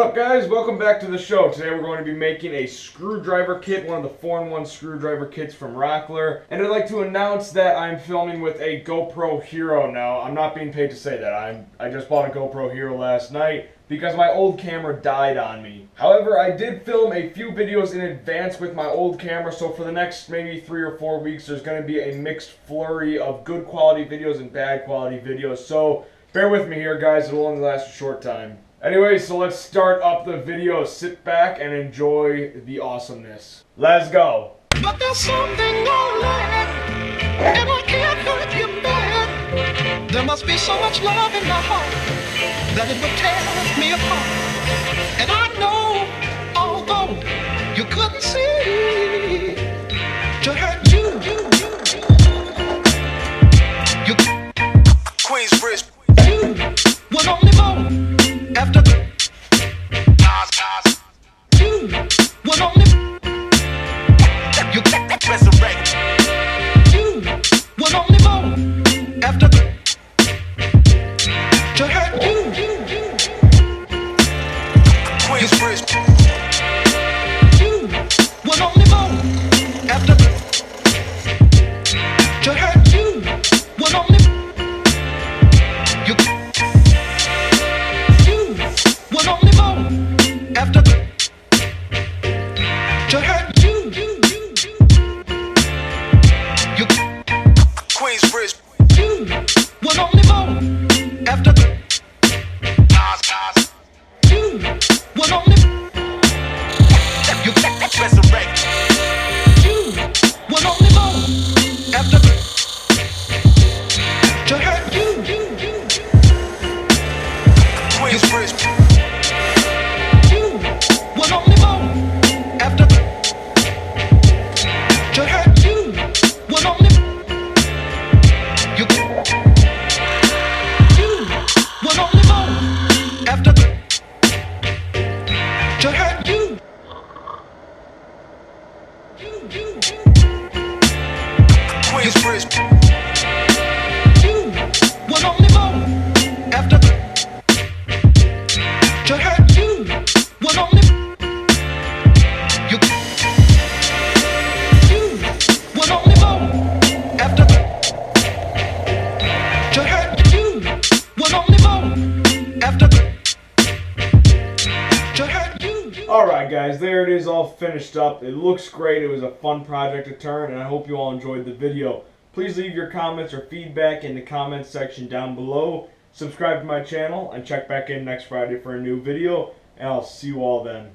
up, guys? Welcome back to the show. Today we're going to be making a screwdriver kit, one of the 4-in-1 screwdriver kits from Rockler. And I'd like to announce that I'm filming with a GoPro Hero now. I'm not being paid to say that. I just bought a GoPro Hero last night because my old camera died on me. However, I did film a few videos in advance with my old camera, so for the next maybe 3 or 4 weeks there's going to be a mixed flurry of good quality videos and bad quality videos. So bear with me here, guys. It'll only last a short time. Anyway, so let's start up the video. Sit back and enjoy the awesomeness. Let's go. But there's something alright, and I can't hurt you bad. There must be so much love in my heart that it would tear me apart. And I know, although you couldn't see, to hurt you, Queensbridge, you would only moan after you would only you resurrect. You would only moan after to hurt you. Queensbridge. You would only moan after to hurt you. Would only you would only moan after to hurt you. You Queensbridge. You would only moan after you would only you resurrect. You would only moan after to hurt you. Queensbridge. You would only moan after to hurt you. Would only you would only moan after to hurt you. Queensbridge. You would only moan after to hurt you. Would only you would only moan after to hurt you. Would only moan after to hurt you. Alright guys, there it is, all finished up. It looks great. It was a fun project to turn, and I hope you all enjoyed the video. Please leave your comments or feedback in the comments section down below. Subscribe to my channel and check back in next Friday for a new video, and I'll see you all then.